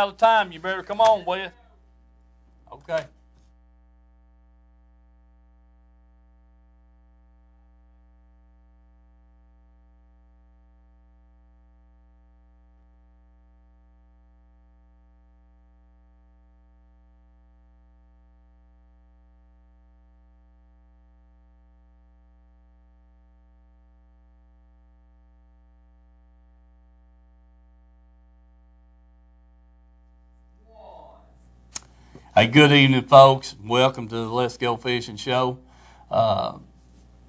Out of time, you better come on, Wes. Okay. Hey, good evening, folks. Welcome to the Let's Go Fishing show.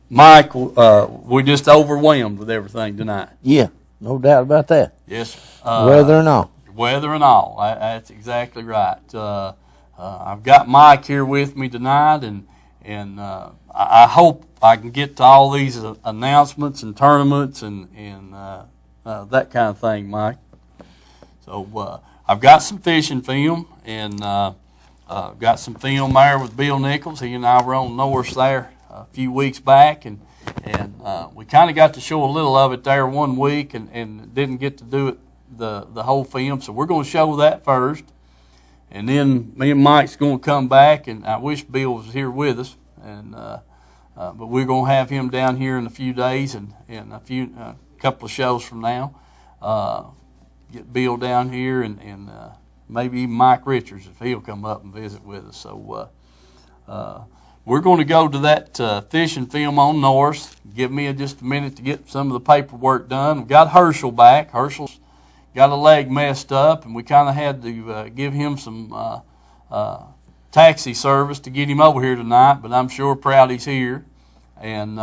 Mike, we're just overwhelmed with everything tonight. Yeah, no doubt about that. Yes. Weather and all. Weather and all. That's exactly right. I've got Mike here with me tonight, and I hope I can get to all these announcements and tournaments and that kind of thing, Mike. So I've got some fishing film, and got some film there with Bill Nichols. He and I were on Norris there a few weeks back, and we kind of got to show a little of it there one week, and didn't get to do it the whole film. So we're going to show that first, and then me and Mike's going to come back, and I wish Bill was here with us, and but we're going to have him down here in a few days, and a couple of shows from now, get Bill down here, and maybe even Mike Richards if he'll come up and visit with us. So we're going to go to that fishing film on Norris. Give me just a minute to get some of the paperwork done. We've got Herschel back. Herschel's got a leg messed up, and we kind of had to give him some taxi service to get him over here tonight, but I'm sure proud he's here. And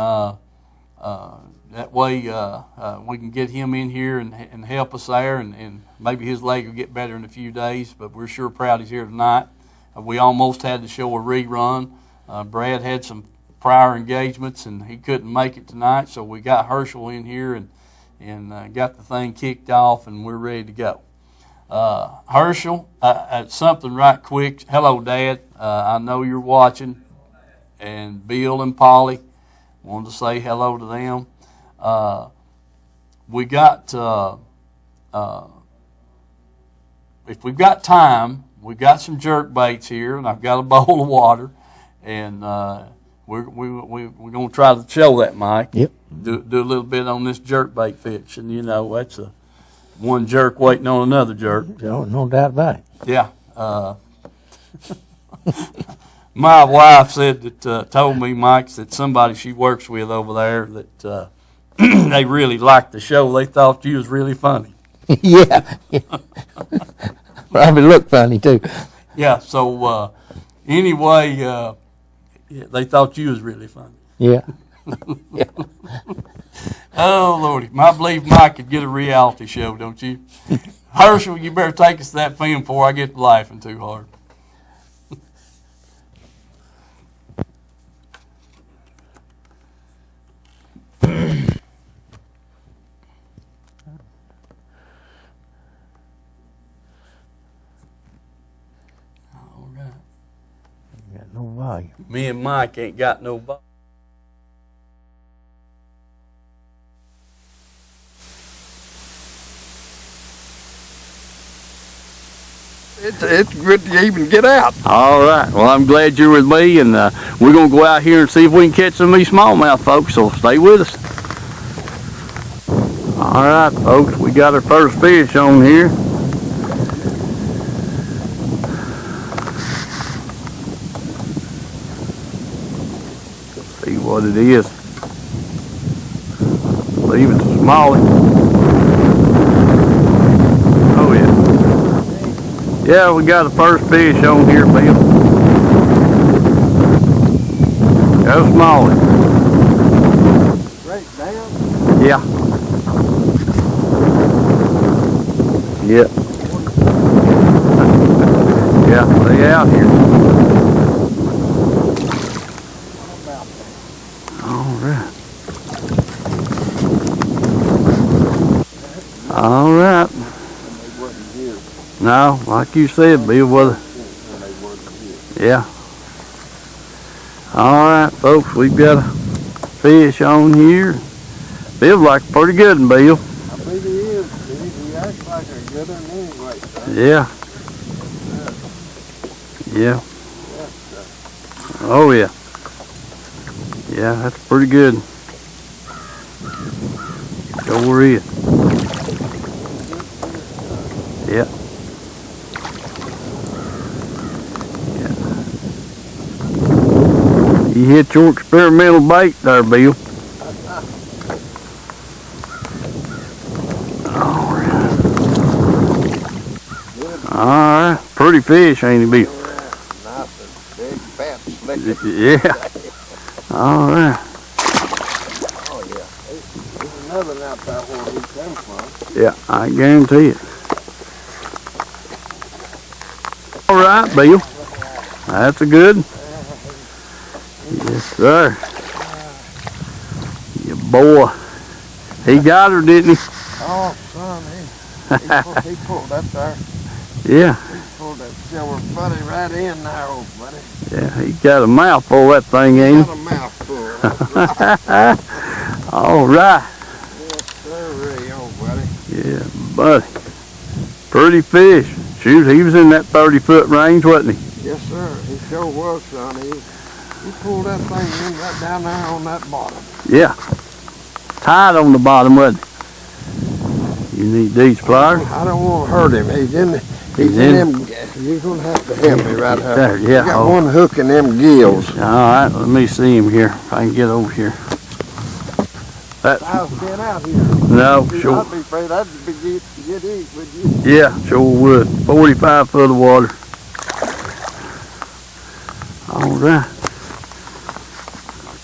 that way we can get him in here and help us there, and maybe his leg will get better in a few days, but we're sure proud he's here tonight. We almost had to show a rerun. Brad had some prior engagements, and he couldn't make it tonight, so we got Herschel in here and got the thing kicked off, and we're ready to go. Herschel, something right quick. Hello, Dad. I know you're watching, and Bill and Polly. Wanted to say hello to them. We got, if we've got time, we've got some jerk baits here, and I've got a bowl of water, and we're going to try to show that, Mike. Yep. Do a little bit on this jerk bait fishing. You know, that's one jerk waiting on another jerk. No doubt about it. Yeah. My wife said that told me, Mike, that somebody she works with over there that they really liked the show. They thought you was really funny. Yeah. Probably look funny too. Yeah. So anyway, they thought you was really funny. Yeah. Yeah. Oh Lordy, I believe Mike could get a reality show, don't you? Herschel, you better take us to that film before I get to laughing too hard. No volume. Me and Mike ain't got no volume. It's good to even get out. All right. Well, I'm glad you're with me, and we're going to go out here and see if we can catch some of these smallmouth, folks, so stay with us. All right, folks, we got our first fish on here. See what it is. I believe it's a smallie. Oh, yeah. Yeah, we got the first fish on here, Bill. Got a smallie. Right down? Yeah. Yep. Yeah, they out here. All right. No, like you said, Bill, yeah. All right, folks, we've got a fish on here. Feels like a pretty good one, Bill. I believe he is. He acts like a good one anyway. Yeah. Yeah. Oh, yeah. Yeah, that's pretty good. Sure is. Yeah. Yeah. You hit your experimental bait there, Bill. Alright, pretty fish, ain't he, Bill? Nice and big, fat, slick. Yeah. Alright. Oh, yeah. There's another one out there where he came from. Yeah, I guarantee it. Alright, Bill. That's a good one. Yes, sir. Yeah, boy. He got her, didn't he? Oh, son, he pulled that there. Yeah. He pulled that silver buddy right in there, old buddy. Yeah, he got a mouthful of that thing, ain't Got a mouthful. he? Alright. Yes, sir, old buddy. Yeah, buddy. Pretty fish. Shoot, he was in that 30-foot range, wasn't he? Yes, sir. He sure was, son. He pulled that thing in right down there on that bottom. Yeah. Tied on the bottom, wasn't he? You need these pliers? I don't want to hurt him. He's in them. You're going to have to help me right here. There, yeah. You got one hook in them gills. Alright, let me see him here. If I can get over here. That, I'll stand out here. no, sure. I'd be afraid I'd be get eat, would you? Yeah, sure would. 45 foot of water. Alright.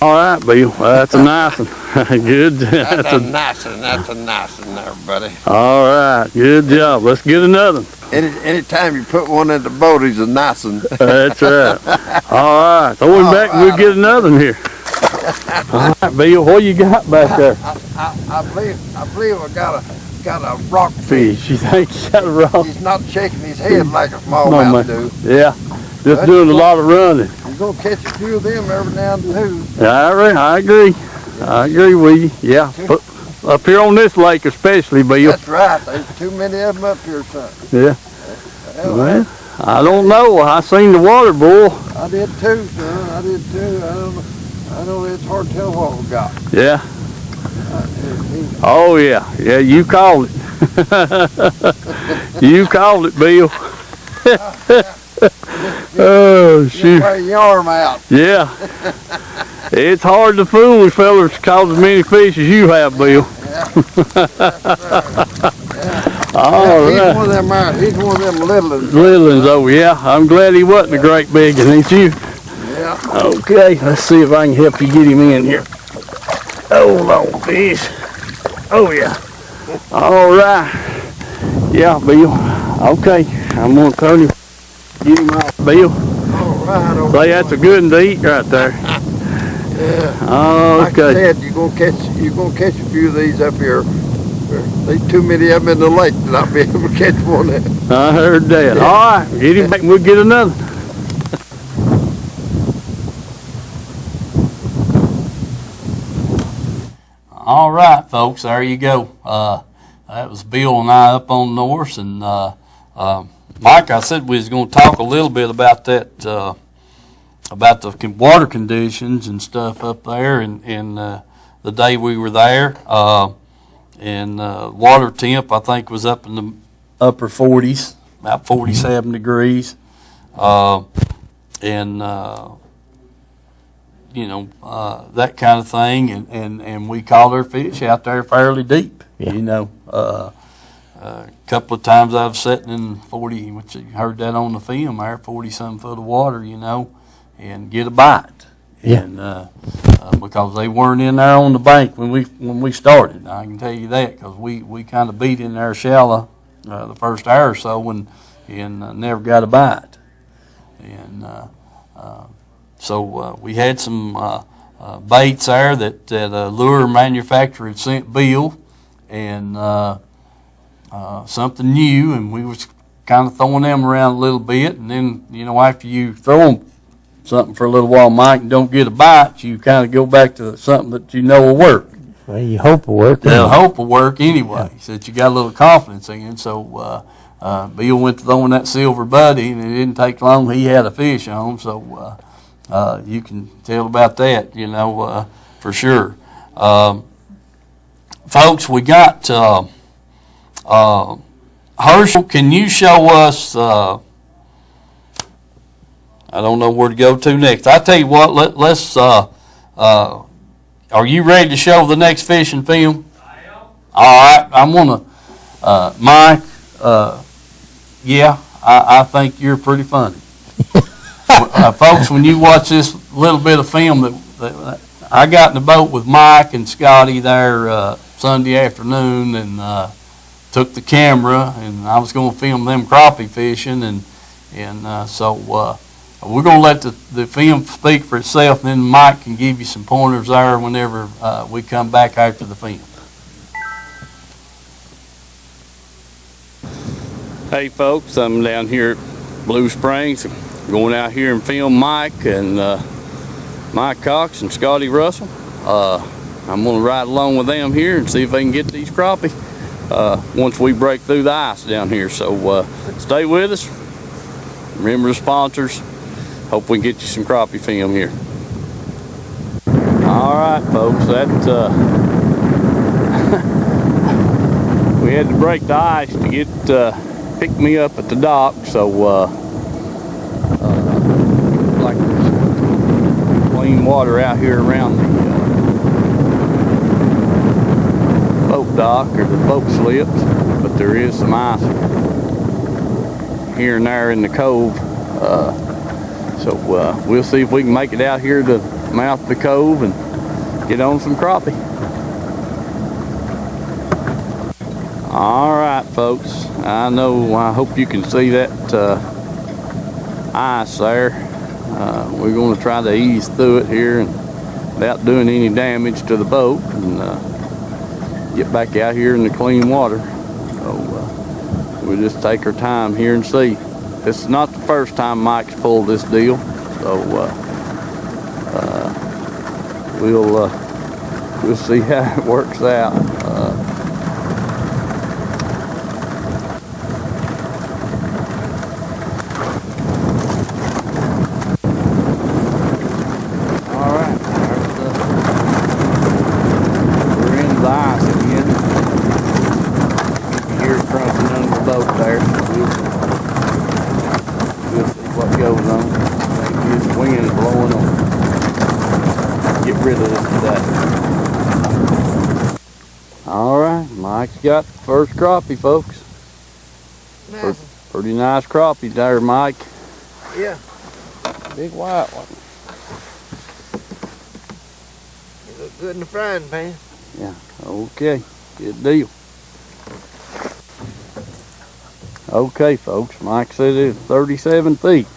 Alright, Bill. That's a nice one. Good. That's a nice one. That's a nice one there, buddy. Alright, good job. Let's get another one. Anytime you put one in the boat, he's a nice one. That's right. Alright, throw him back and we'll get another one here. Alright, Bill, what you got back there? I believe I got a rock fish. Fish. You think you got a rock? He's not shaking his head like a smallmouth do. Yeah, just doing a lot of running. You're gonna catch a few of them every now and then. I agree. I agree with you. Yeah, up here on this lake especially, Bill. That's right. There's too many of them up here, son. Yeah. Hell, Well, I don't know. I seen the water boil. I did too, son. I did too. I know it's hard to tell what we got. Yeah. Oh yeah. Yeah, you called it. You called it, Bill. Oh shoot. Wear your arm out. Yeah. It's hard to fool with fellas caught as many fish as you have, Bill. All He's right. one of them. He's one of them little ones. Little ones, oh yeah. I'm glad he wasn't a great big one, ain't you? Yeah. Okay, let's see if I can help you get him in here. Hold on, fish. Oh yeah. All right. Yeah, Bill. Okay, I'm gonna turn him. Get him out, Bill. All right. Say that's a good one to eat right there. Yeah. Like I Okay. said, you're gonna catch a few of these up here. There's too many of them in the lake that I'll be able to catch one of them. I heard that. All right, get him back and we'll get another. All right, folks, there you go. That was Bill and I up on Norse, and Mike, I said we was going to talk a little bit about that, about the water conditions and stuff up there, and the day we were there, and water temp I think was up in the upper 40s, about 47 degrees, and you know, that kind of thing, and we caught our fish out there fairly deep. Yeah. You know, a couple of times I've sat in 40, which you heard that on the film there, 40-some foot of water, you know, and get a bite. Yeah. And because they weren't in there on the bank when we started, I can tell you that, because we kind of beat in there shallow the first hour or so and never got a bite. And so we had some baits there that a lure manufacturer had sent Bill, and something new, and we was kind of throwing them around a little bit, and then, you know, after you throw them something for a little while, Mike, and don't get a bite, you kind of go back to something that you know will work. Well, you hope it'll work. They'll hope will work anyway, so that you got a little confidence in. So Bill went to throwing that silver buddy, and it didn't take long. He had a fish on, so you can tell about that, for sure. Folks, we got Herschel. Can you show us? I don't know where to go to next. I tell you what. Let's. Are you ready to show the next fishing film? I am. All right. I'm gonna. Mike. Yeah. I think you're pretty funny. Folks, when you watch this little bit of film that I got in the boat with Mike and Scotty there Sunday afternoon, and took the camera, and I was going to film them crappie fishing, and so we're going to let the film speak for itself, and then Mike can give you some pointers there whenever we come back after the film. Hey folks, I'm down here at Blue Springs, going out here and film Mike and Mike Cox and Scotty Russell. I'm going to ride along with them here and see if they can get these crappie once we break through the ice down here. So stay with us. Remember the sponsors. Hope we can get you some crappie film here. All right, folks. That we had to break the ice to get pick me up at the dock. So like there's clean water out here around the boat dock or the boat slips, but there is some ice here and there in the cove. So we'll see if we can make it out here to the mouth of the cove and get on some crappie. All right, folks. I hope you can see that ice there. We're going to try to ease through it here and without doing any damage to the boat, and get back out here in the clean water. So we'll just take our time here and see. This is not the first time Mike's pulled this deal, so we'll see how it works out. Got the first crappie, folks. Nice. Pretty nice crappie there, Mike. Yeah. Big white one. You look good in the frying pan. Yeah, okay. Good deal. Okay, folks. Mike said it's 37 feet.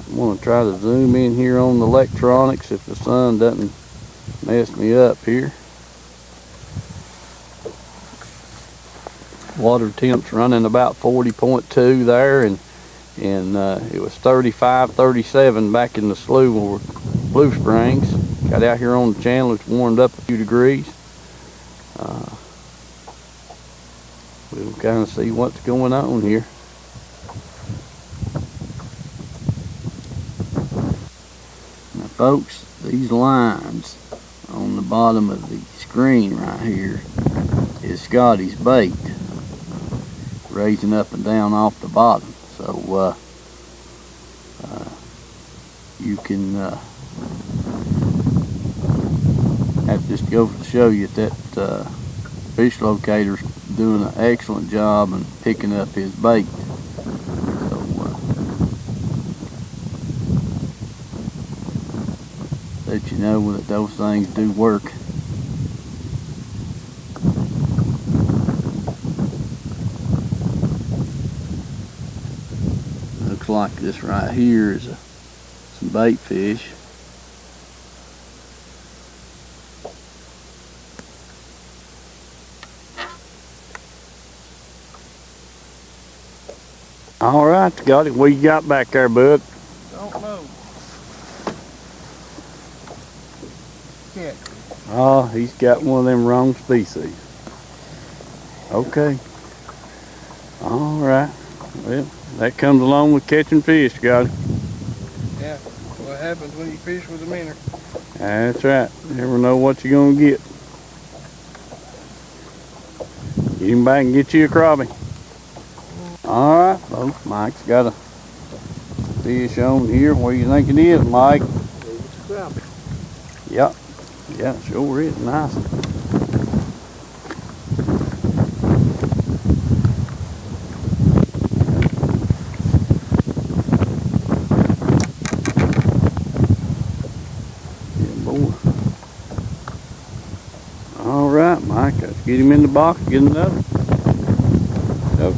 I'm going to try to zoom in here on the electronics if the sun doesn't mess me up here. Water temp's running about 40.2 there, and it was 35, 37 back in the slough or Blue Springs. Got out here on the channel, it's warmed up a few degrees. We'll kind of see what's going on here. Now folks, these lines on the bottom of the screen right here is Scotty's bait, raising up and down off the bottom. So you can that just goes to show you that fish locator's doing an excellent job in picking up his bait. So let you know that those things do work. Looks like this right here is some bait fish. All right, got it. What you got back there, bud? Don't know. Catch. Oh, he's got one of them wrong species. Okay. All right. Well, that comes along with catching fish, Scotty. Yeah, what happens when you fish with a minnow. That's right. Never know what you're gonna get. Get him back and get you a crappie. All right, folks. Mike's got a fish on here. What do you think it is, Mike? It's a crappie. Yep. Yeah, it sure is nice. All right, Mike, let's get him in the box, get another. So,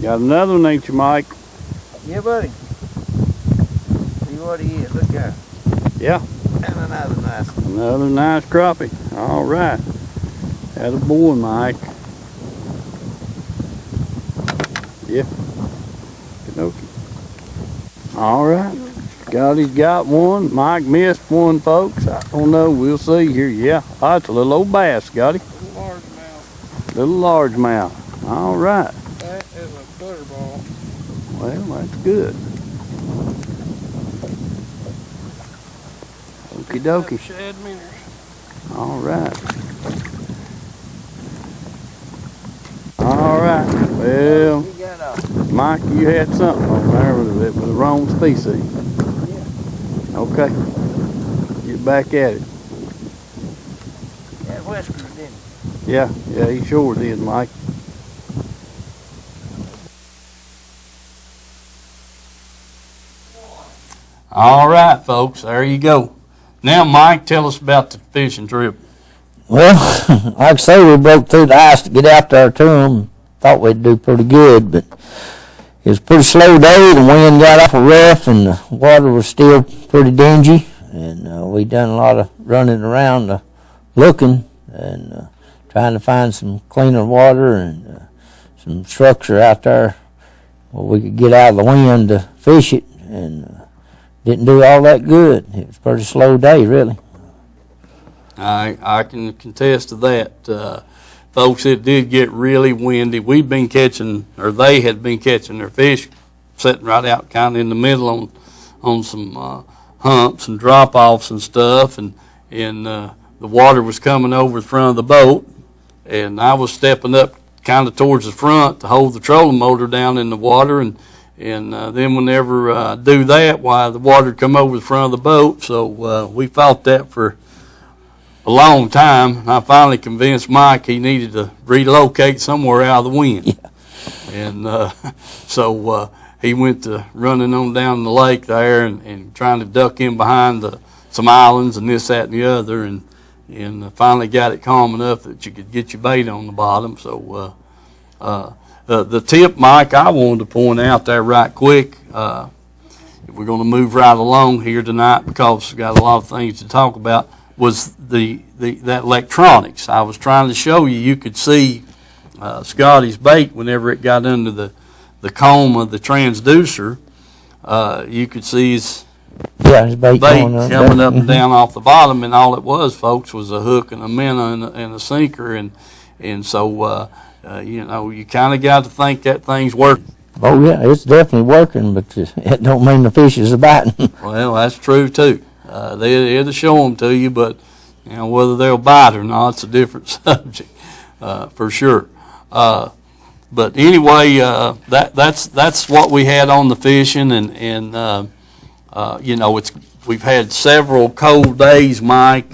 got another one, ain't you, Mike? Yeah, buddy. See what he is. Look out. Yeah. And another nice one. Another nice crappie. All right. Attaboy, Mike. Yeah. Okey-dokey. All right. Scotty's got one. Mike missed one, folks. I don't know. We'll see here. Yeah. Oh, it's a little old bass, Scotty. Little largemouth. Little largemouth. All right. That is a butterball. Well, that's good. Okie dokie. Shad minnows. All right. All right. Well, He got a Mike, you had something on there with the wrong species. Okay. Get back at it. that whiskers, didn't he? Yeah, he sure did, Mike. All right, folks, there you go. Now, Mike, tell us about the fishing trip. Well, like I say, we broke through the ice to get out there to them. Thought we'd do pretty good, but it was a pretty slow day. The wind got awful rough, and the water was still pretty dingy. And we done a lot of running around looking and trying to find some cleaner water and some structure out there where we could get out of the wind to fish it. And didn't do all that good. It was a pretty slow day, really. I can contest to that. Folks, it did get really windy. We've been catching, or they had been catching their fish sitting right out kind of in the middle on some humps and drop-offs and stuff, and the water was coming over the front of the boat, and I was stepping up kind of towards the front to hold the trolling motor down in the water, and then whenever I do that, why, the water would come over the front of the boat, so we fought that for a long time. I finally convinced Mike he needed to relocate somewhere out of the wind. Yeah. And so he went to running on down the lake there and trying to duck in behind some islands and this, that, and the other, and finally got it calm enough that you could get your bait on the bottom. So the tip, Mike, I wanted to point out there right quick, we're going to move right along here tonight because we've got a lot of things to talk about, was that electronics. I was trying to show you could see Scotty's bait whenever it got under the comb of the transducer. You could see his bait coming up and down off the bottom, and all it was, folks, was a hook and a minnow and a sinker, and so you kind of got to think that thing's working. Oh yeah, it's definitely working, but it don't mean the fish is biting. Well, that's true too. They'll show them to you, but whether they'll bite or not, it's a different subject for sure. But anyway, that's what we had on the fishing, and we've had several cold days, Mike,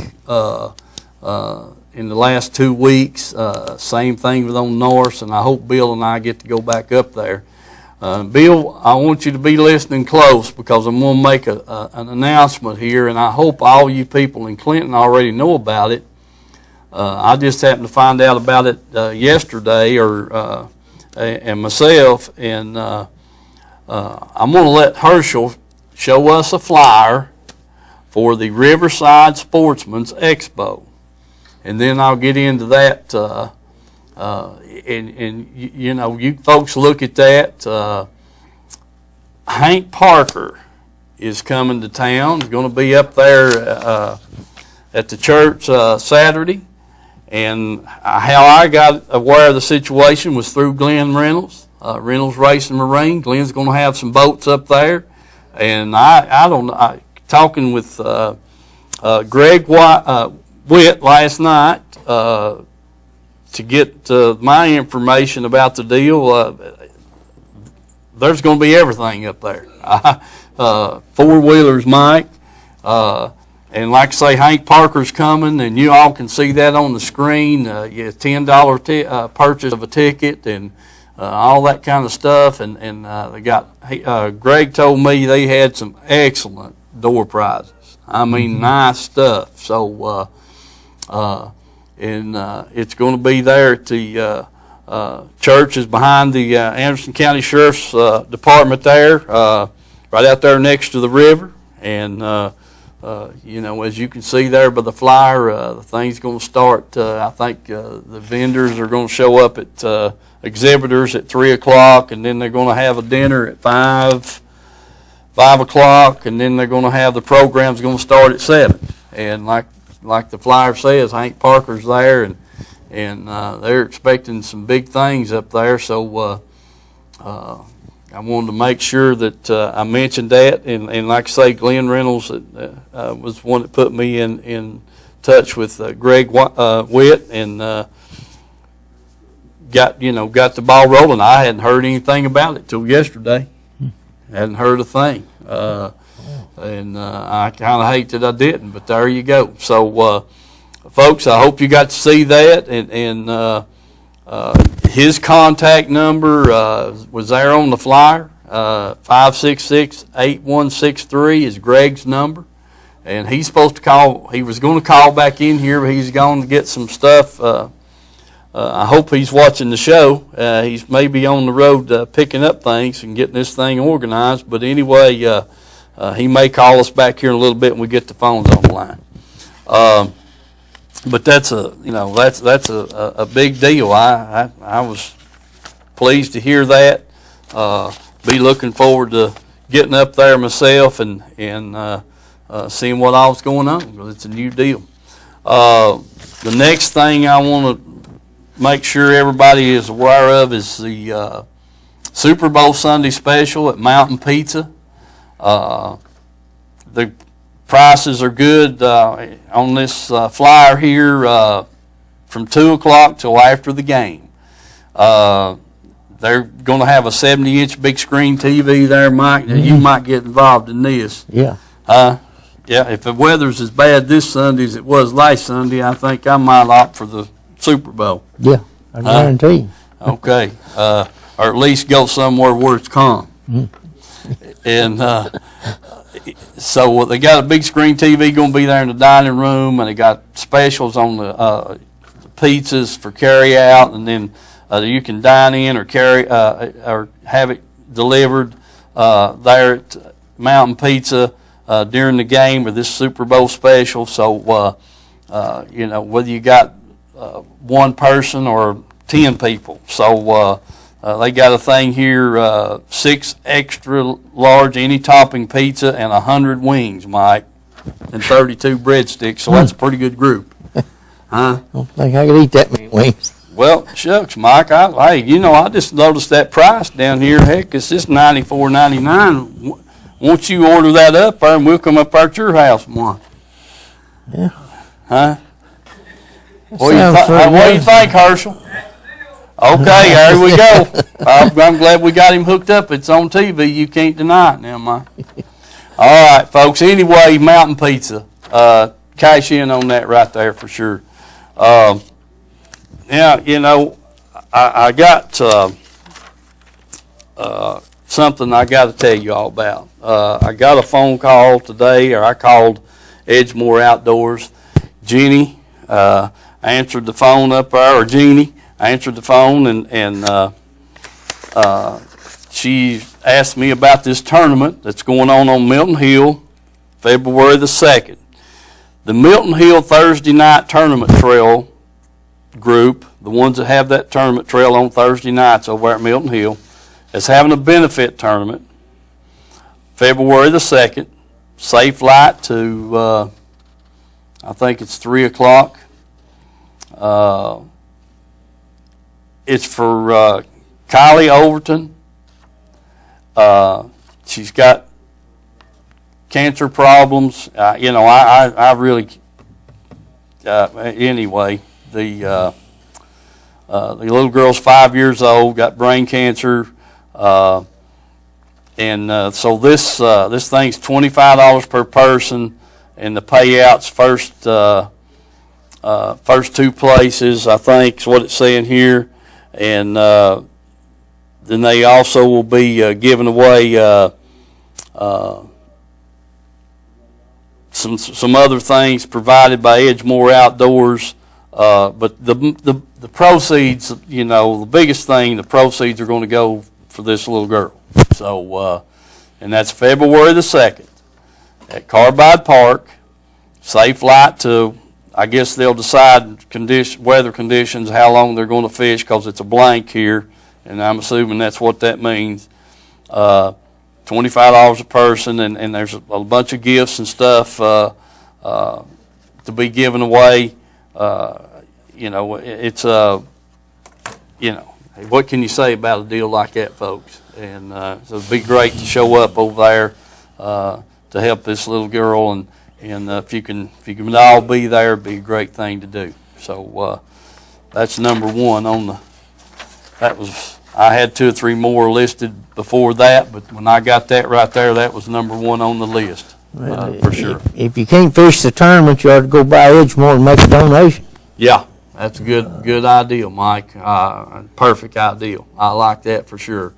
in the last 2 weeks. Same thing with on Norse, and I hope Bill and I get to go back up there. Bill, I want you to be listening close because I'm going to make an announcement here, and I hope all you people in Clinton already know about it. I just happened to find out about it yesterday, and myself, and I'm going to let Herschel show us a flyer for the Riverside Sportsman's Expo, and then I'll get into that. You folks look at that. Hank Parker is coming to town. He's going to be up there at the church Saturday, And how I got aware of the situation was through Glenn Reynolds, Reynolds Racing Marine. Glenn's going to have some boats up there. And I don't know, talking with Greg Witt last night to get my information about the deal, there's going to be everything up there. Four-wheelers, Mike. And like I say, Hank Parker's coming, and you all can see that on the screen. $10 purchase of a ticket and all that kind of stuff. And they got, Greg told me they had some excellent door prizes. I mean, nice stuff. So, it's going to be there at the church is behind the Anderson County Sheriff's Department there, right out there next to the river. And, as you can see there by the flyer, the thing's going to start, I think the vendors are going to show up at exhibitors at 3 o'clock, and then they're going to have a dinner at 5 o'clock, and then they're going to have the program's going to start at 7. And like the flyer says, Hank Parker's there, and they're expecting some big things up there. So I wanted to make sure that I mentioned that, and like I say, Glenn Reynolds was one that put me in touch with Greg Witt, and got the ball rolling. I hadn't heard anything about it till yesterday. Hadn't heard a thing, and I kind of hate that I didn't, but there you go. So, folks, I hope you got to see that, and his contact number was there on the flyer. 566-8163 is Greg's number, and he's supposed to call. He was going to call back in here, but he's going to get some stuff. I hope he's watching the show. He's maybe on the road picking up things and getting this thing organized. But anyway, he may call us back here in a little bit when we get the phones on the line. But that's a big deal. I was pleased to hear that. Be looking forward to getting up there myself and seeing what all's going on, because it's a new deal. The next thing I want to make sure everybody is aware of is the Super Bowl Sunday special at Mountain Pizza. The prices are good on this flyer here from 2 o'clock till after the game. They're going to have a 70-inch big screen TV there, Mike. Now, you might get involved in this. Yeah. Yeah, if the weather's as bad this Sunday as it was last Sunday, I think I might opt for the Super Bowl. Yeah, I guarantee. Okay. Or at least go somewhere where it's calm. And so they got a big screen TV going to be there in the dining room, and they got specials on the pizzas for carry out, and then you can dine in or carry or have it delivered there at Mountain Pizza during the game with this Super Bowl special. So whether you got one person or 10 people. So they got a thing here, 6 extra large any topping pizza and 100 wings, Mike, and 32 breadsticks. So that's a pretty good group. Huh? I don't think I could eat that many wings. Well, shucks, Mike. I just noticed that price down here. Heck, it's just $94.99. Won't you order that up there, and we'll come up there at your house one? Yeah. Huh? What do you think, Herschel? Okay, there we go. I'm glad we got him hooked up. It's on TV. You can't deny it now, Mike. All right, folks. Anyway, Mountain Pizza. Cash in on that right there for sure. Yeah, I got something I got to tell you all about. I got a phone call today, or I called Edgemore Outdoors. Jeannie answered the phone up there, or Jeannie answered the phone, and she asked me about this tournament that's going on Milton Hill, February the 2nd. The Milton Hill Thursday night tournament trail group, the ones that have that tournament trail on Thursday nights over at Milton Hill, is having a benefit tournament February the 2nd. Safe light to, I think it's 3 o'clock. It's for Kylie Overton. She's got cancer problems. I really, anyway, the little girl's 5 years old, got brain cancer, so this thing's $25 per person, and the payouts first two places, I think, is what it's saying here, and then they also will be giving away some other things provided by Edgemoor Outdoors, but the proceeds, the biggest thing, the proceeds are going to go for this little girl. So, and that's February the 2nd at Carbide Park. Safe flight to, I guess they'll decide weather conditions, how long they're going to fish, because it's a blank here, and I'm assuming that's what that means. $25 a person, and there's a bunch of gifts and stuff to be given away. It's what can you say about a deal like that, folks? And so it'd be great to show up over there to help this little girl, and if you can all be there, it'd be a great thing to do. So that's number one on the. I had 2 or 3 more listed before that, but when I got that right there, that was number one on the list, for sure. If you can't fish the tournament, you ought to go by Edgemoor and make a donation. Yeah, that's a good idea, Mike. Perfect idea. I like that for sure.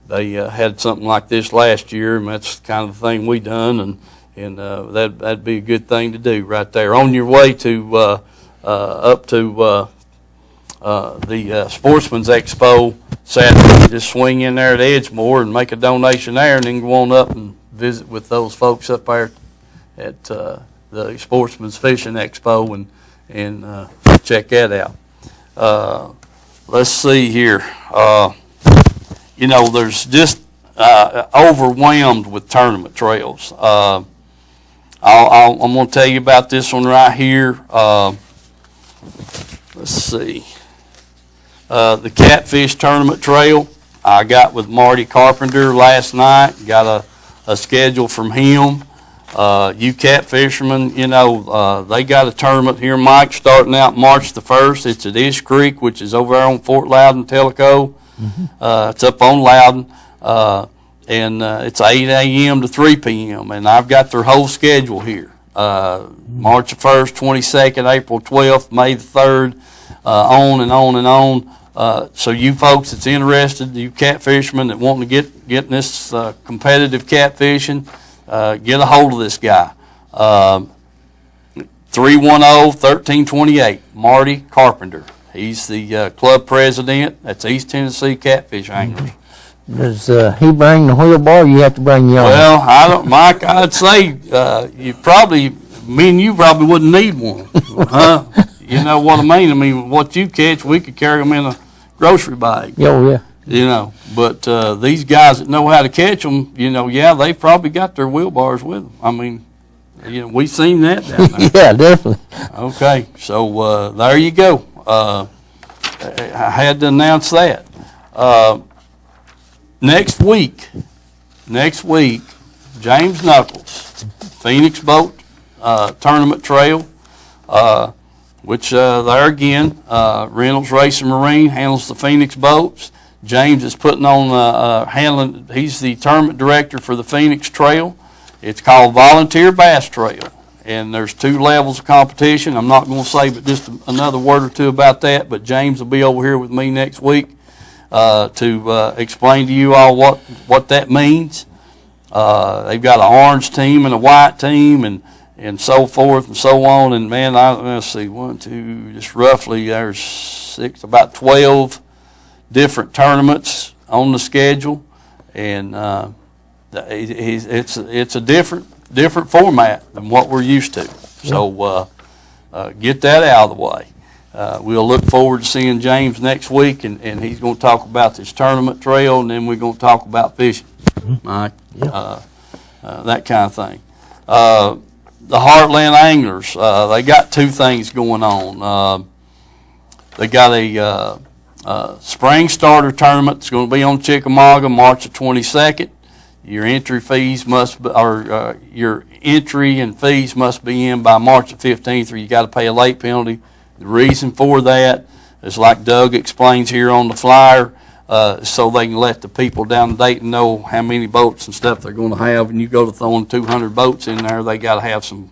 They had something like this last year, and that's kind of the thing we done, and that'd be a good thing to do right there. On your way to up to the Sportsman's Expo Saturday, just swing in there at Edgemoor and make a donation there, and then go on up and visit with those folks up there at the Sportsman's Fishing Expo and check that out. Let's see here. There's just overwhelmed with tournament trails. I'm going to tell you about this one right here. Let's see. The Catfish Tournament Trail, I got with Marty Carpenter last night. Got a schedule from him. You catfishermen, they got a tournament here, Mike, starting out March the 1st. It's at Ish Creek, which is over there on Fort Loudon, Tellico. It's up on Loudon, and it's 8 a.m. to 3 p.m., and I've got their whole schedule here. March the 1st, 22nd, April 12th, May the 3rd, on and on and on. So you folks that's interested, you catfishermen that want to get in this competitive catfishing, get a hold of this guy. 310-1328, Marty Carpenter. He's the club president. That's East Tennessee Catfish Anglers. Does he bring the wheelbarrow, or you have to bring your own? Well, I don't, Mike, I'd say me and you probably wouldn't need one. Huh? You know what I mean? I mean, what you catch, we could carry them in a grocery bag. Oh, yeah. But these guys that know how to catch them, they've probably got their wheelbars with them. I mean, we've seen that down there. Yeah, definitely. Okay, so there you go. I had to announce that. Next week, James Knuckles, Phoenix Boat Tournament Trail, which there again, Reynolds Racing Marine handles the Phoenix boats. James is putting on, he's the tournament director for the Phoenix Trail. It's called Volunteer Bass Trail, and there's 2 levels of competition. I'm not going to say but just another word or two about that, but James will be over here with me next week to explain to you all what that means. They've got an orange team and a white team and so forth and so on. And man, let's see, 1, 2, just roughly there's about 12 different tournaments on the schedule, and it's a different format than what we're used to. So get that out of the way. We'll look forward to seeing James next week, and he's going to talk about this tournament trail, and then we're going to talk about fishing, Mike, that kind of thing. the Heartland Anglers, they got two things going on. They got a spring starter tournament that's going to be on Chickamauga March the 22nd. Your entry fees must be, your entry and fees must be in by March the 15th, or you got to pay a late penalty. The reason for that is, like Doug explains here on the flyer, so they can let the people down in Dayton know how many boats and stuff they're going to have. And you go to throwing 200 boats in there, they got to have some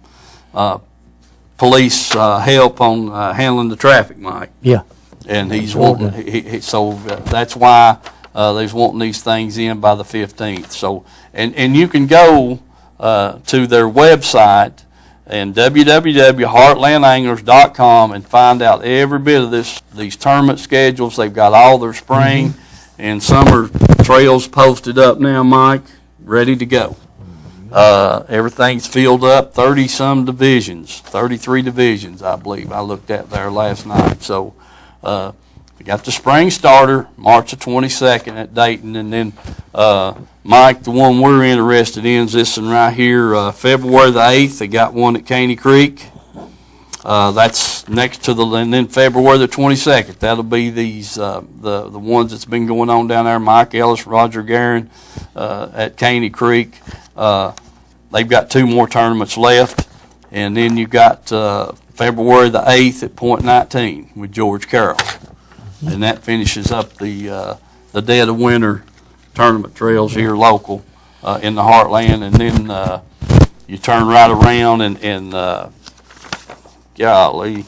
police help on handling the traffic, Mike. Yeah. And he's wanting, so that's why they's wanting these things in by the 15th. So, and you can go to their website and www.heartlandanglers.com and find out every bit of these tournament schedules. They've got all their spring and summer trails posted up now, Mike, ready to go. Everything's filled up, 30-some divisions, 33 divisions, I believe. I looked at there last night. So we got the spring starter, March the 22nd at Dayton, and then Mike, the one we're interested in is this one right here, February the 8th. They got one at Caney Creek. That's next to and then February the 22nd. That'll be these the ones that's been going on down there. Mike Ellis, Roger Guerin at Caney Creek. They've got two more tournaments left, and then you got February the 8th at Point 19 with George Carroll, and that finishes up the dead of winter tournament trails here local in the Heartland, and then you turn right around and golly, you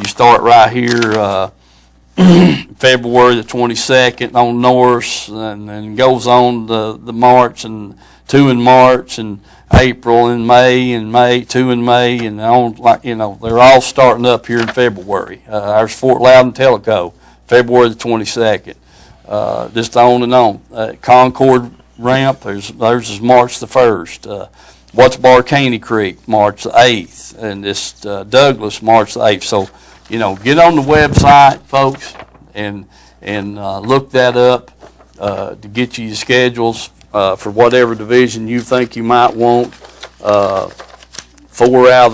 start right here February the 22nd on Norris, and then goes on the March, and 2 in March, and April and May, 2 in May, and on, like, you know, they're all starting up here in February. Ours Fort Loudon Tellico, February the 22nd. Just on and on. Concord Ramp, theirs is March the 1st. Watts Bar Caney Creek, March the 8th. And this Douglas, March the 8th. So, you know, get on the website, folks, and look that up to get you your schedules for whatever division you think you might want. 4 out of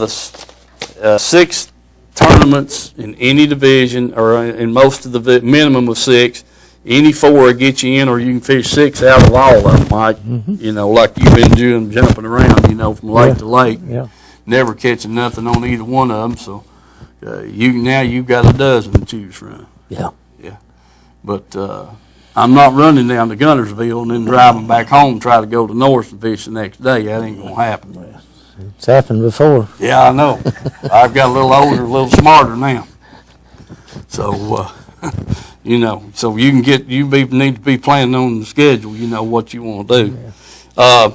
the 6 tournaments in any division, or in most of the minimum of 6. Any 4 will get you in, or you can fish 6 out of all of them, Mike. You know, like you've been doing, jumping around, you know, from lake to lake. Yeah. Never catching nothing on either one of them. So you've got a dozen to choose from. Yeah. Yeah. But I'm not running down to Guntersville and then driving back home, try to go to North and fish the next day. That ain't gonna happen. It's happened before. Yeah, I know. I've got a little older, a little smarter now. So, you know, so you can get, need to be planning on the schedule, you know, what you want to do. Yeah.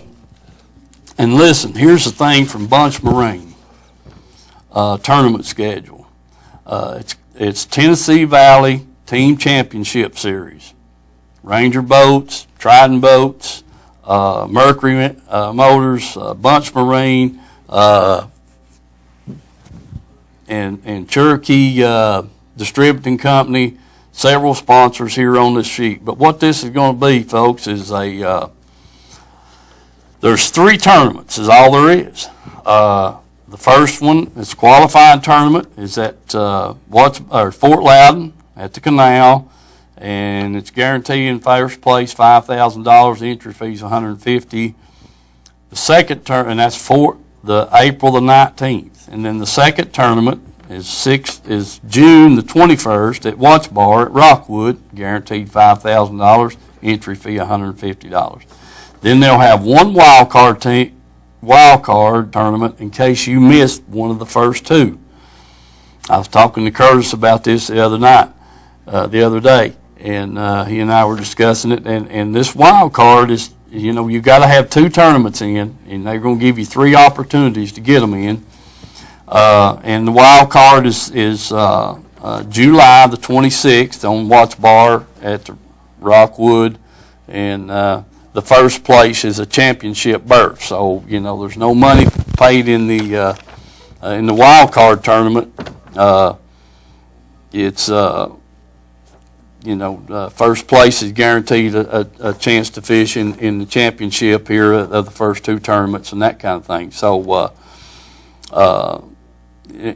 And listen, here's the thing from Bunch Marine, tournament schedule. It's Tennessee Valley Team Championship Series. Ranger boats, Trident boats, Mercury Motors, Bunch Marine, and Cherokee Distributing Company, several sponsors here on this sheet. But what this is going to be, folks, is there's 3 tournaments is all there is. The first one is a qualifying tournament, is at Fort Loudon at the Canal, and it's guaranteeing first place $5,000. The entry fee is $150. The second tournament, and that's for the April the 19th, and then the second tournament is June the 21st at Watts Bar at Rockwood, guaranteed $5,000. Entry fee $150. Then they'll have one wild card tournament in case you missed one of the first 2. I was talking to Curtis about this the other day, and he and I were discussing it. And this wild card is, you know, you got to have 2 tournaments in, and they're going to give you 3 opportunities to get them in. And the wild card is July the 26th on Watts Bar at the Rockwood, and the first place is a championship berth. So, you know, there's no money paid in the wild card tournament. It's first place is guaranteed a chance to fish in the championship here of the first 2 tournaments and that kind of thing. So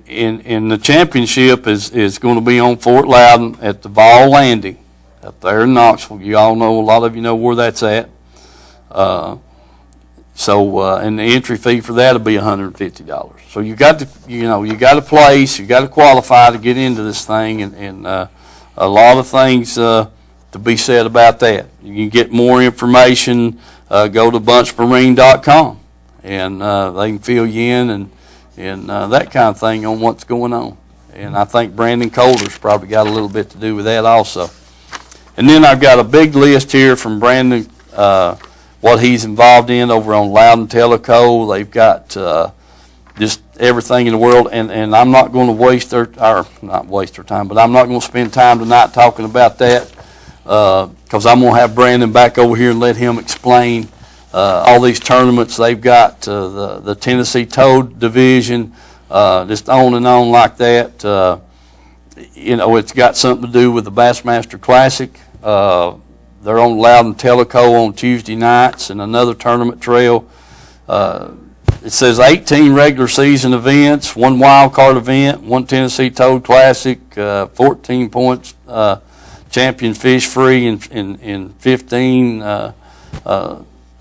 in the championship is going to be on Fort Loudon at the Ball Landing up there in Knoxville. You all know, a lot of you know where that's at. And the entry fee for that will be $150. So you got to, you got a place, you got to qualify to get into this thing, and a lot of things to be said about that. You can get more information. Go to bunchmarine.com, and they can fill you in and that kind of thing on what's going on. And I think Brandon Coulter's probably got a little bit to do with that also. And then I've got a big list here from Brandon, what he's involved in over on Loudon Teleco. They've got just everything in the world, and I'm not going to not waste our time, but I'm not going to spend time tonight talking about that, because I'm going to have Brandon back over here and let him explain all these tournaments. They've got the Tennessee Toad Division, just on and on like that. It's got something to do with the Bassmaster Classic. They're on Loudon Teleco on Tuesday nights, and another tournament trail. It says 18 regular season events, 1 wild card event, 1 Tennessee Toad Classic, 14 points champion fish free in 15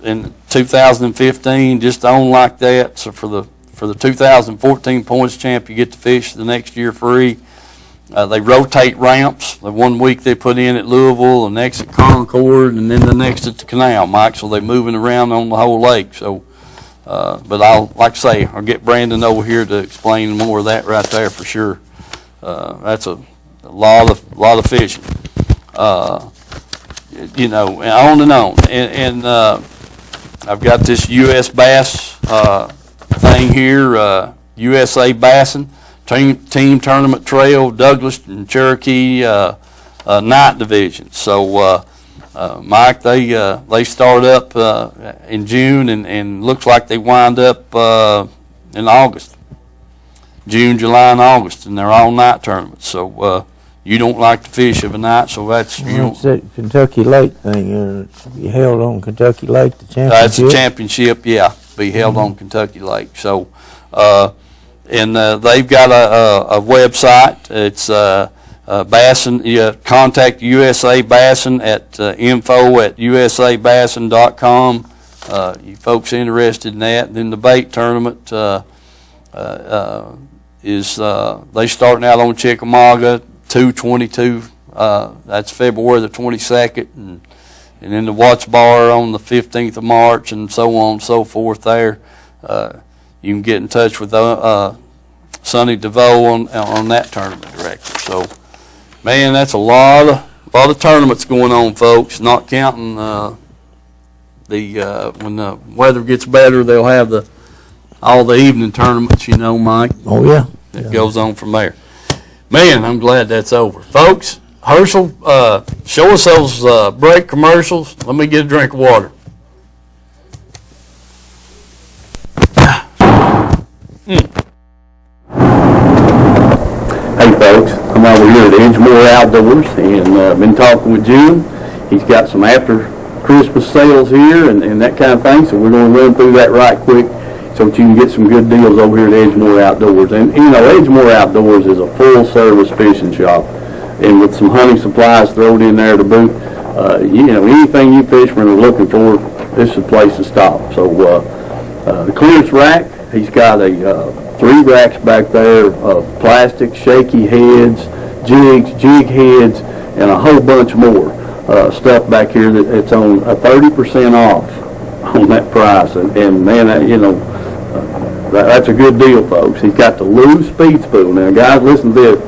in 2015, just on like that. So for the 2014 points champ, you get to fish the next year free. They rotate ramps. The 1 week they put in at Louisville, the next at Concord, and then the next at the canal, Mike. So they're moving around on the whole lake. So, but like I say, I'll get Brandon over here to explain more of that right there for sure. That's a lot of fishing. On and on. And I've got this U.S. Bass thing here, USA Bassin. Team Tournament Trail, Douglas and Cherokee night division. So, Mike, they start up in June, and looks like they wind up in August. June, July, and August, and they're all night tournaments. So you don't like to fish of a night, so that's It's that Kentucky Lake thing. Be held on Kentucky Lake, the championship. That's a championship, yeah. Be held on Kentucky Lake. So. And they've got a website. It's Bassin. Contact USA Bassin at info@usabassin.com. You folks interested in that? Then the bait tournament is they starting out on Chickamauga 2/22. That's February the 22nd, and then the Watts Bar on the 15th of March, and so on and so forth. There. You can get in touch with Sonny DeVoe on that tournament director. So, man, that's a lot of tournaments going on, folks. Not counting when the weather gets better, they'll have all the evening tournaments. Mike. Oh yeah. It goes on from there. Man, I'm glad that's over, folks. Herschel, show us those break commercials. Let me get a drink of water. Hey folks, I'm over here at Edgemore Outdoors, and been talking with Jim. He's got some after Christmas sales here and that kind of thing, so we're going to run through that right quick so that you can get some good deals over here at Edgemore Outdoors. And Edgemore Outdoors is a full service fishing shop, and with some hunting supplies thrown in there to boot. Anything you fishermen are looking for, this is the place to stop. So the clearance rack, he's got 3 racks back there of plastic, shaky heads, jigs, jig heads, and a whole bunch more stuff back here that's on 30% off on that price. And man, that's a good deal, folks. He's got the Lew's Speed Spool. Now, guys, listen to this.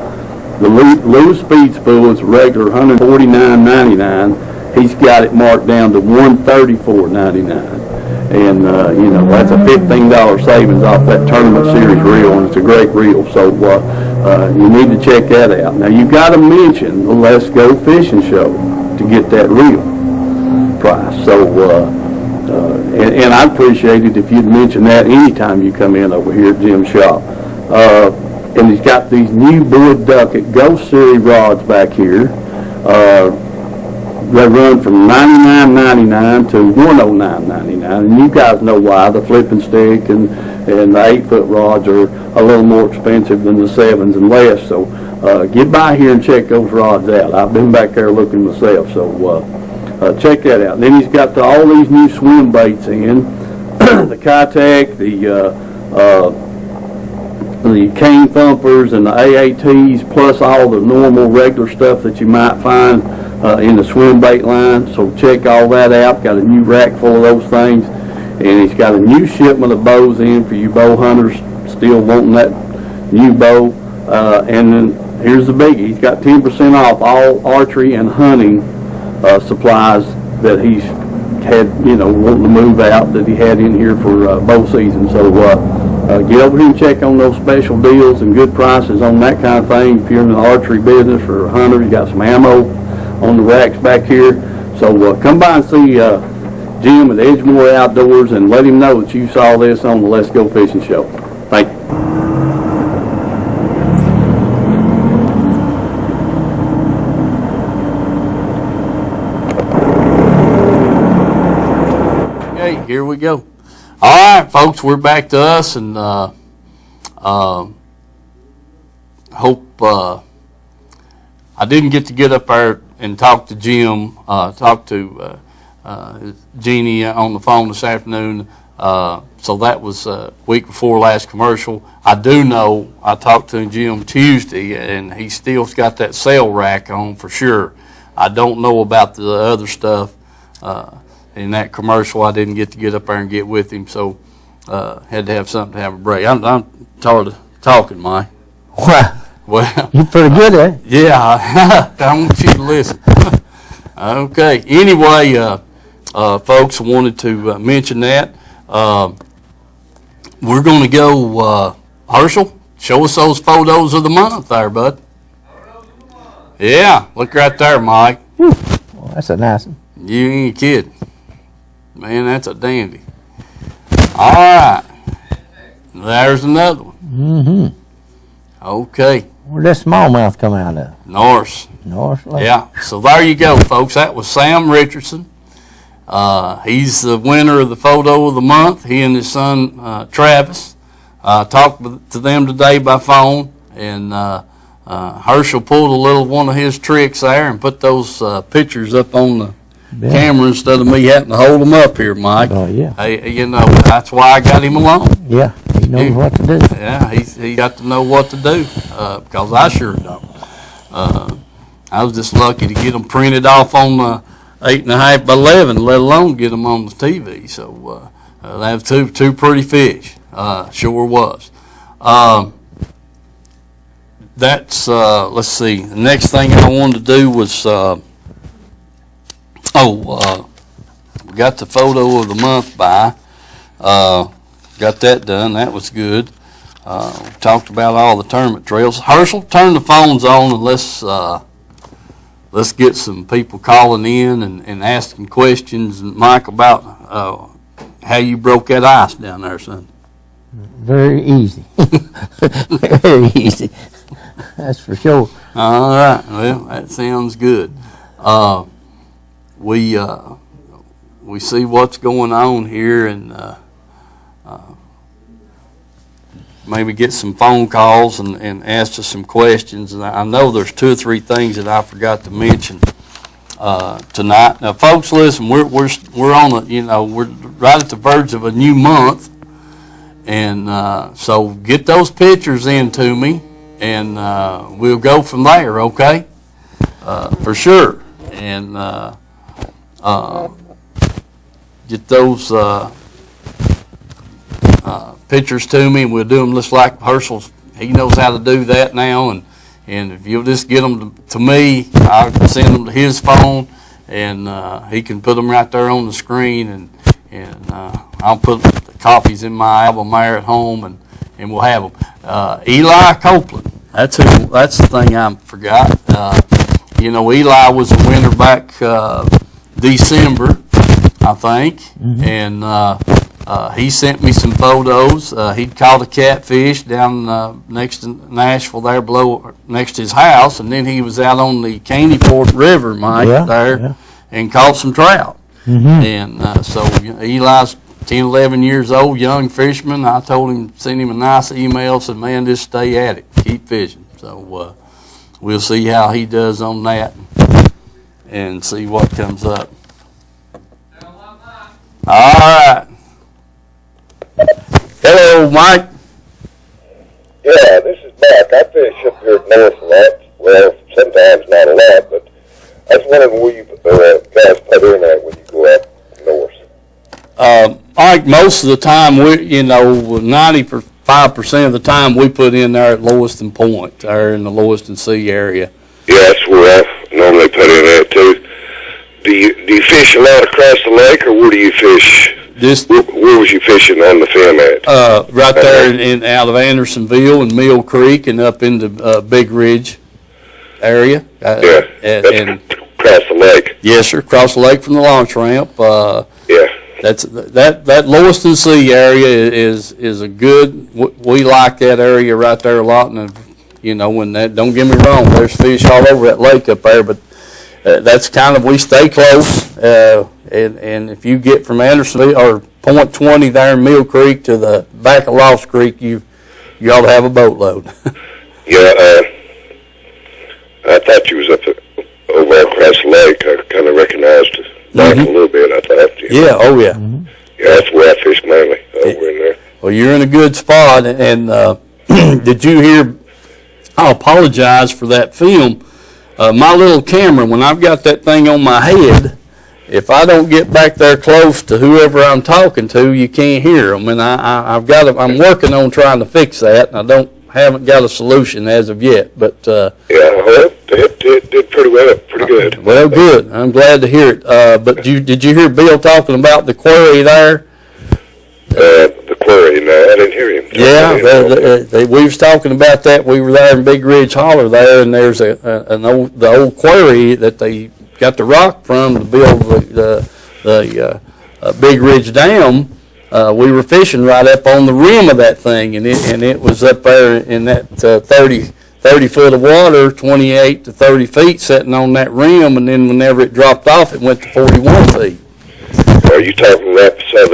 The Lew's Speed Spool is a regular $149.99. He's got it marked down to $134.99. And, that's a $15 savings off that Tournament Series reel, and it's a great reel. So you need to check that out. Now, you've got to mention the Let's Go Fishing Show to get that reel price. So, and I'd appreciate it if you'd mention that anytime you come in over here at Jim's shop. And he's got these new Boyd Ducket Go Series rods back here. they run from $99.99 to $109.99, and you guys know why. The flipping stick and the 8-foot rods are a little more expensive than the 7s and less. So get by here and check those rods out. I've been back there looking myself, so check that out. Then he's got all these new swim baits in, the Kitech, the cane thumpers and the AATs, plus all the normal regular stuff that you might find in the swim bait line. So check all that out. Got a new rack full of those things, and he's got a new shipment of bows in for you bow hunters still wanting that new bow. And then here's the biggie: he's got 10% off all archery and hunting supplies that he's had, wanting to move out, that he had in here for bow season. So get over here and check on those special deals and good prices on that kind of thing. If you're in the archery business or a hunter, you got some ammo on the racks back here. So come by and see Jim at Edgemore Outdoors and let him know that you saw this on the Let's Go Fishing show. Thank you. Okay, here we go. All right, folks, we're back to us, and hope I didn't get up there and talk to Jim, talk to Jeannie on the phone this afternoon. So that was week before last commercial. I do know I talked to Jim Tuesday, and he still's got that sail rack on for sure. I don't know about the other stuff. In that commercial, I didn't get up there and get with him, so had to have something to have a break. I'm tired of talking, Mike. Well, You're pretty good at it. Yeah, I want you to listen. Okay. Anyway, folks, I wanted to mention that. We're going to go, Herschel, show us those photos of the month there, bud. Yeah, look right there, Mike. Well, that's a nice one. You ain't kidding. Man, that's a dandy. All right. There's another one. Mm-hmm. Okay. Where'd that smallmouth come out of? Norse. North Lake. Yeah. So there you go, folks. That was Sam Richardson. He's the winner of the photo of the month. He and his son, Travis. Talked to them today by phone, and Herschel pulled a little one of his tricks there and put those pictures up on the camera instead of me having to hold them up here, Mike. Oh, yeah. Hey, that's why I got him alone. Yeah, he knows what to do. Yeah, he got to know what to do, because I sure don't. I was just lucky to get them printed off on 8.5 by 11, let alone get them on the TV. So they have two pretty fish. Sure was. That's let's see. The next thing I wanted to do was we got the photo of the month by. Got that done. That was good. Talked about all the tournament trails. Herschel, turn the phones on and let's get some people calling in and asking questions, and Mike, about how you broke that ice down there, son. Very easy. Very easy. That's for sure. All right. Well, that sounds good. We see what's going on here, and maybe get some phone calls and ask us some questions. And I know there's 2 or 3 things that I forgot to mention tonight. Now, folks, listen, we're on we're right at the verge of a new month, and so get those pictures in to me, and we'll go from there. Okay, for sure, and get those pictures to me, and we'll do them just like Herschel's. He knows how to do that now, and if you'll just get them to me, I'll send them to his phone, and he can put them right there on the screen, and I'll put the copies in my album there at home, and we'll have them. Eli Copeland, that's the thing I forgot. Eli was a winner back December, I think, and he sent me some photos. He'd caught a catfish down next to Nashville there below, next to his house, and then he was out on the Caneyport River, Mike, and caught some trout. Mm-hmm. And so Eli's 10, 11 years old, young fisherman. I told him, send him a nice email, said, man, just stay at it, keep fishing. So we'll see how he does on that and see what comes up. All right. Hello, Mike. Yeah, this is Mark. I fish up here north a lot. Well, sometimes not a lot, but I was wondering where you guys put in at when you go up north. Mike, most of the time, 95% of the time we put in there at Lewiston Point, there in the Lewiston Sea area. Yeah, that's where I normally put in at too. Do you fish a lot across the lake, or where do you fish? Where was you fishing on the film at? Right there out of Andersonville and Mill Creek and up into Big Ridge area. And across the lake. Yes, sir. Across the lake from the launch ramp. Yeah. That Lewiston Sea area is a good. We like that area right there a lot, and when that. Don't get me wrong, there's fish all over that lake up there, but that's kind of, we stay close. And if you get from Andersonville or Point 20 there in Mill Creek to the back of Lost Creek, you ought to have a boatload. Yeah, I thought you was up over across the lake. I kind of recognized the bank a little bit. I thought. Yeah, oh yeah. Mm-hmm. Yeah, that's where I fish mainly, over in there. Well, you're in a good spot, and did you hear? I apologize for that film. My little camera, when I've got that thing on my head, if I don't get back there close to whoever I'm talking to, you can't hear them. And I'm working on trying to fix that, and haven't got a solution as of yet. But yeah, well, it did pretty well, pretty good. Well, good. I'm glad to hear it. But did you hear Bill talking about the quarry there? The quarry? No, I didn't hear him. Yeah, we was talking about that. We were there in Big Ridge Holler there, and there's the old quarry that they got the rock from to build the Big Ridge Dam. We were fishing right up on the rim of that thing, and it was up there in that 30 foot of water, 28 to 30 feet, sitting on that rim, and then whenever it dropped off, it went to 41 feet. Are you talking that? So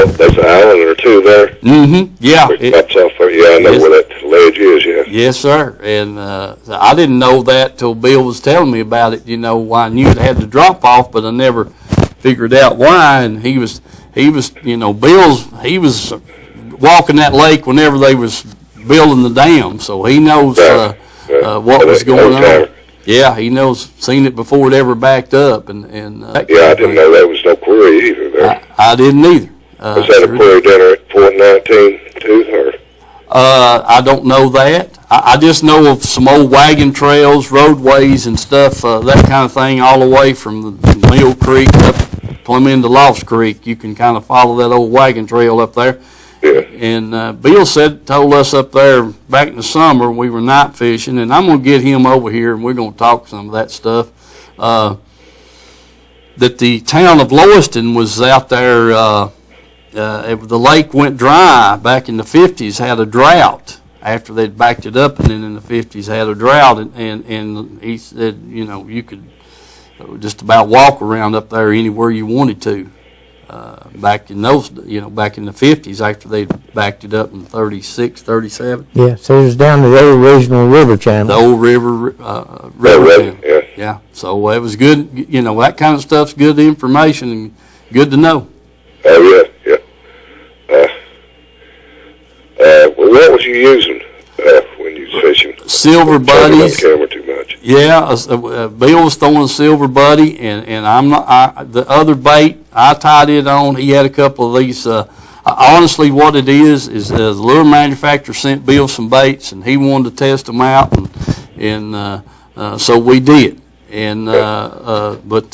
there's an island or two there. Mm-hmm. Yeah. It drops off there. Yeah, I know where that ledge is. Yeah. Yes, sir. And I didn't know that till Bill was telling me about it. I knew it had to drop off, but I never figured out why. And he was walking that lake whenever they was building the dam, so he knows what was going on. Yeah, he knows, seen it before it ever backed up, and yeah, I didn't know there was no quarry either there. I didn't either. Was that a quarry down there at 419 too, or? I don't know that. I just know of some old wagon trails, roadways, and stuff, that kind of thing, all the way from the Mill Creek up plumb into Lost Creek. You can kind of follow that old wagon trail up there. Yeah. And Bill told us up there back in the summer, we were night fishing, and I'm going to get him over here, and we're going to talk some of that stuff, that the town of Lewiston was out there, the lake went dry back in the 50s, had a drought after they'd backed it up, and then in the 50s had a drought, and he said, you could just about walk around up there anywhere you wanted to. Back in those, back in the 50s, after they backed it up in 36, 37. Yeah, so it was down the old original river channel. The old river channel. Yeah. So it was good. That kind of stuff's good information and good to know. Oh yeah. Well, what was you using when you was fishing? Silver buddies. On camera too much. Yeah, Bill was throwing silver buddy, and I'm not. The other bait I tied it on. He had a couple of these. Honestly, what it is the lure manufacturer sent Bill some baits, and he wanted to test them out, and so we did. And but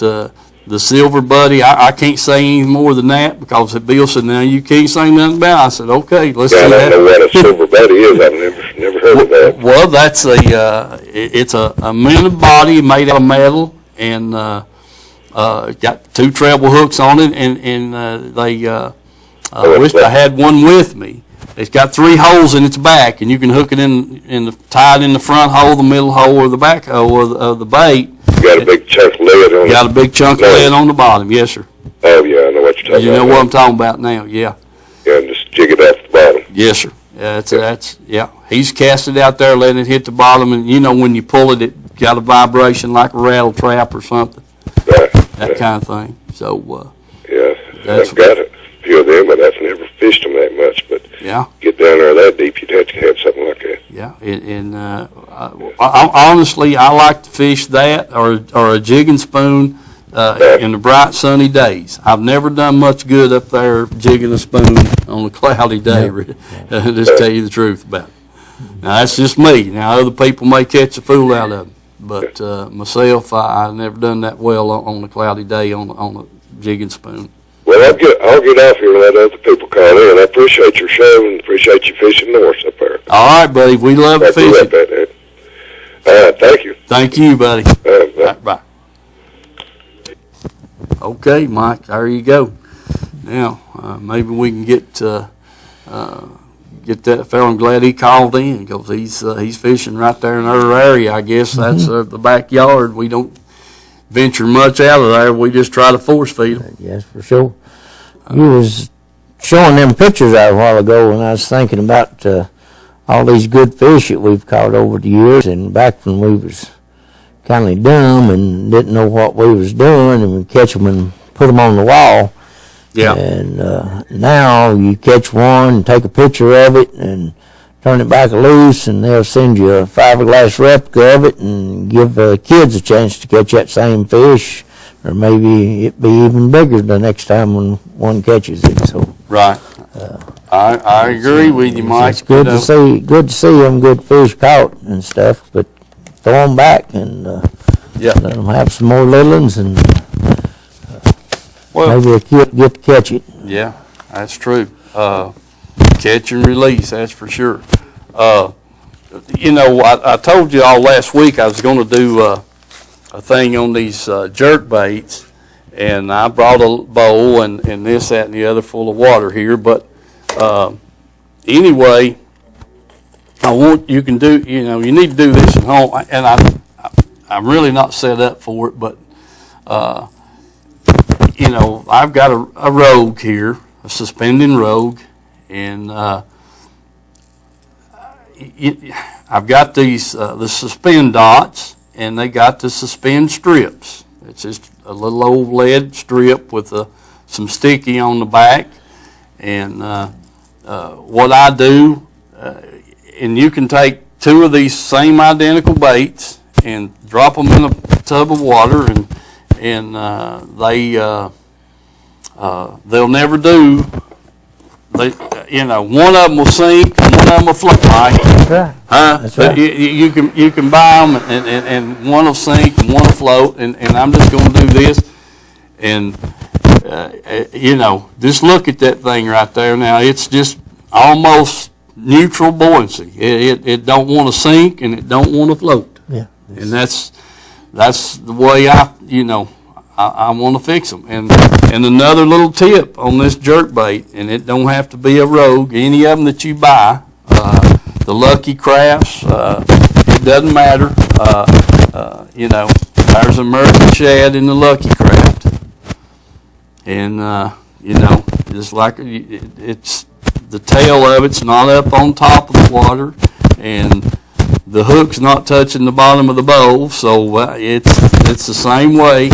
the silver buddy, I can't say any more than that, because Bill said, "Now you can't say nothing about it." I said, "Okay, let's see that." I don't know what a silver buddy is. I've never heard of that. Well, that's it's a minute body made out of metal, and got two treble hooks on it, and they wish I had one with me. It's got 3 holes in its back, and you can hook it tie it in the front hole, the middle hole, or the back hole of the bait. got a big chunk of lead on it. Got a big chunk of lead on the bottom, yes, sir. Oh, yeah, I know what you're talking about. You know what I'm talking about now, yeah. Yeah, and just jig it off the bottom. Yes, sir. Yeah. He's cast it out there, letting it hit the bottom, and you know when you pull it, it got a vibration like a rattle trap or something. Right. That kind of thing. So, yeah, I've got a few of them, but I've never fished them that much. But yeah, get down there that deep, you'd have to have something like that. Yeah, and honestly, I like to fish that or a jig and spoon in the bright sunny days. I've never done much good up there jigging a spoon on a cloudy day. Just tell you the truth about it. Now that's just me. Now other people may catch a fool out of it, but myself, I've never done that well on a cloudy day on a jig and spoon. Well, I'll get off here and let other people call in. I appreciate your show and appreciate you fishing north up there. All right, buddy. We love fishing. All right, thank you. Thank you, buddy. Bye. All right, bye. Okay, Mike, there you go. Now, maybe we can get that fellow. I'm glad he called in because he's fishing right there in our area. I guess that's the backyard. We don't venture much out of there. We just try to force feed them. Yes, for sure. You was showing them pictures out a while ago, and I was thinking about all these good fish that we've caught over the years, and back when we was kind of dumb and didn't know what we was doing, and we catch them and put them on the wall. Yeah. And now you catch one and take a picture of it and turn it back loose, and they'll send you a fiberglass replica of it and give kids a chance to catch that same fish, or maybe it be even bigger the next time when one catches it. So right. I agree with you, Mike. It's good to see them good fish caught and stuff, but throw them back and let them have some more little ones, and maybe a kid get to catch it. Yeah, that's true. Catch and release, that's for sure. I told you all last week I was going to do a thing on these jerk baits, and I brought a bowl and this, that, and the other full of water here. But anyway, you need to do this at home, and I'm really not set up for it, but I've got a rogue here, a suspending rogue, and I've got these the suspend dots, and they got the suspend strips. It's just a little old lead strip with some sticky on the back, and what I do, and you can take two of these same identical baits and drop them in a tub of water, and they'll never do. One of them will sink, and one of them will float. Right? That's right. You can buy them, and one will sink and one will float, and I'm just going to do this, and just look at that thing right there. Now it's just almost neutral buoyancy. It don't want to sink and it don't want to float. Yeah. And that's the way I want to fix them. And another little tip on this jerk bait, and it don't have to be a rogue. Any of them that you buy, the Lucky Crafts, it doesn't matter. There's American shad in the Lucky Craft, and just like it's the tail of it's not up on top of the water, and the hook's not touching the bottom of the bowl, so it's the same way.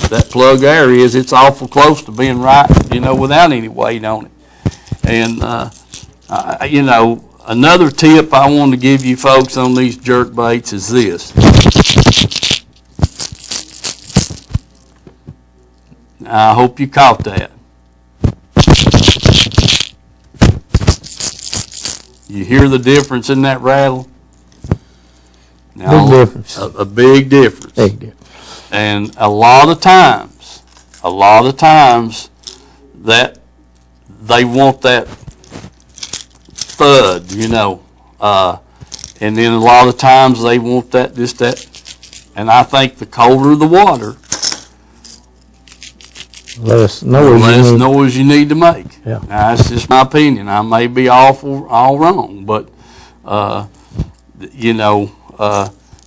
That plug there it's awful close to being right, without any weight on it. And, another tip I want to give you folks on these jerk baits is this. I hope you caught that. You hear the difference in that rattle? Now, Big difference. A big difference. Big difference. And a lot of times that they want that thud, and then a lot of times they want that, and I think the colder the water, less noise you need to make. Yeah. Now, that's just my opinion. I may be all wrong, but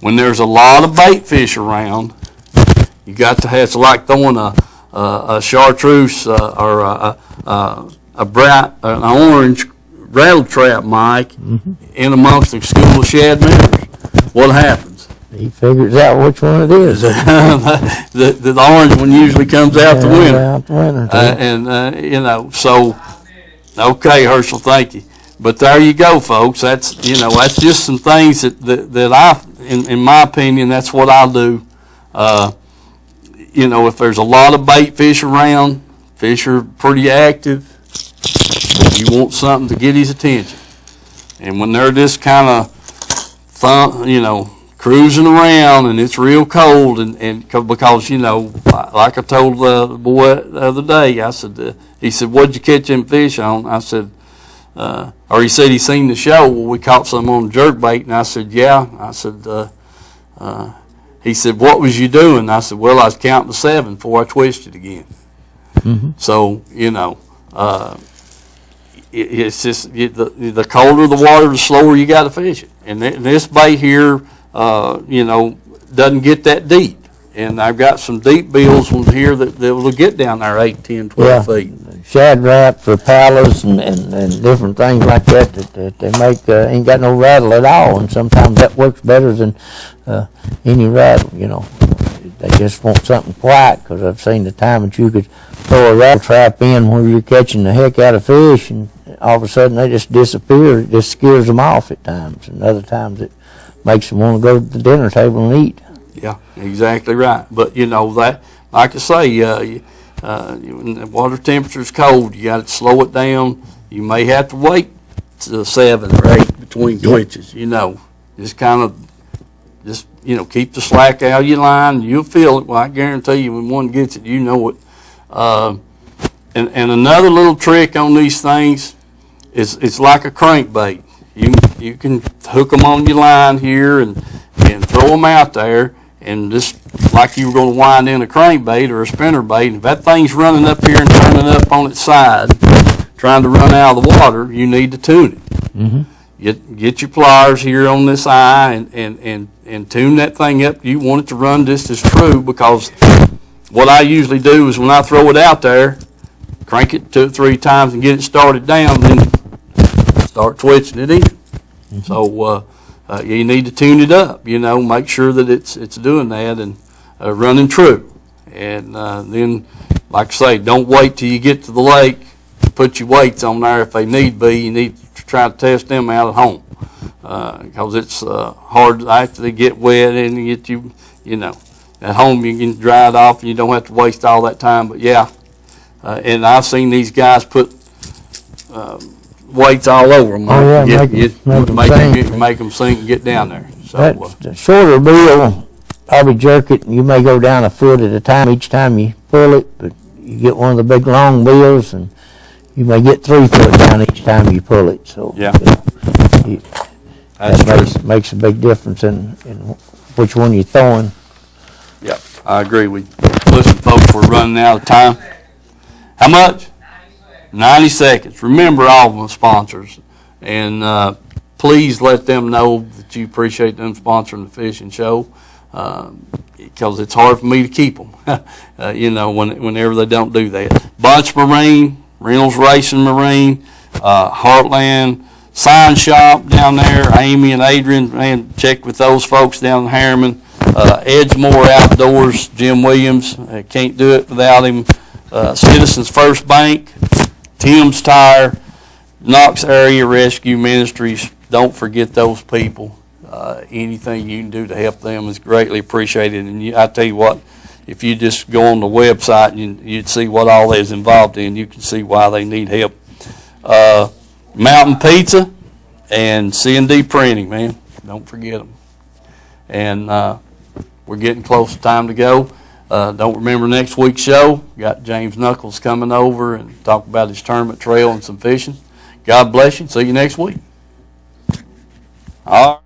when there's a lot of bait fish around, you got to have, it's like throwing a chartreuse or an orange rattle trap, Mike, in amongst a school of shad minnows. What happens? He figures out which one it is. the orange one usually comes out the winner. Out the winner. You know, so, okay, Herschel, thank you. But there you go, folks. That's just some things that I, in my opinion, that's what I'll do. You know, if there's a lot of bait fish around, fish are pretty active, you want something to get his attention. And when they're just kind of, you know, cruising around and it's real cold, and because, you know, like I told the boy the other day, I said, he said, what'd you catch them fish on? I said, or he said he seen the show. Well, we caught some on jerkbait, and I said, yeah. I said, he said, what was you doing? I said, well, I was counting to 7 before I twisted again. So, you know, it's just the colder the water, the slower you got to fish it. And this bait here, you know, doesn't get that deep. And I've got some deep bills here that will get down there 8, 10, 12 feet. Shad wrap for paddles and different things like that they make ain't got no rattle at all, and sometimes that works better than any rattle, you know. They just want something quiet, because I've seen the time that you could throw a rattle trap in where you're catching the heck out of fish, and all of a sudden they just disappear. It just scares them off at times, and other times it makes them want to go to the dinner table and eat. Yeah, exactly right. But, you know, that, like I say, when the water temperature's cold, you got to slow it down. You may have to wait till 7 or 8 between twitches, you know. Just kind of, you know, keep the slack out of your line. You'll feel it. Well, I guarantee you when one gets it, you know it. And another little trick on these things is it's like a crankbait. You can hook them on your line here and throw them out there, and just like you were going to wind in a crankbait or a spinnerbait, and if that thing's running up here and turning up on its side, trying to run out of the water, you need to tune it. Get your pliers here on this eye and tune that thing up. You want it to run just as true, because what I usually do is when I throw it out there, crank it 2 or 3 times and get it started down, then start twitching it in. So you need to tune it up, you know, make sure that it's doing that and running true. And then, like I say, don't wait till you get to the lake to put your weights on there if they need be. You need to try to test them out at home, because it's hard after they get wet and you get you know, at home you can dry it off and you don't have to waste all that time. But yeah, and I've seen these guys put weights all over them. Oh, yeah, make them sink and get down there. So that's the shorter bill. Probably jerk it, and you may go down a foot at a time each time you pull it, but you get one of the big long bills, and you may get 3 foot down each time you pull it. So yeah, that makes a big difference in which one you're throwing. Yeah, I agree with you. Listen, folks, we're running out of time. How much? 90 seconds. Remember all of my sponsors, and please let them know that you appreciate them sponsoring the fishing show, because it's hard for me to keep them, you know, whenever they don't do that. Bunch Marine, Reynolds Racing Marine, Heartland, Sign Shop down there, Amy and Adrian, man, check with those folks down in Harriman. Edgemore Outdoors, Jim Williams, can't do it without him. Citizens First Bank, Tim's Tire, Knox Area Rescue Ministries. Don't forget those people. Anything you can do to help them is greatly appreciated. And I tell you what, if you just go on the website, you'd see what all is involved in. You can see why they need help. Mountain Pizza and C&D Printing, man. Don't forget them. And we're getting close to time to go. Don't remember next week's show. Got James Knuckles coming over and talk about his tournament trail and some fishing. God bless you. See you next week. All right.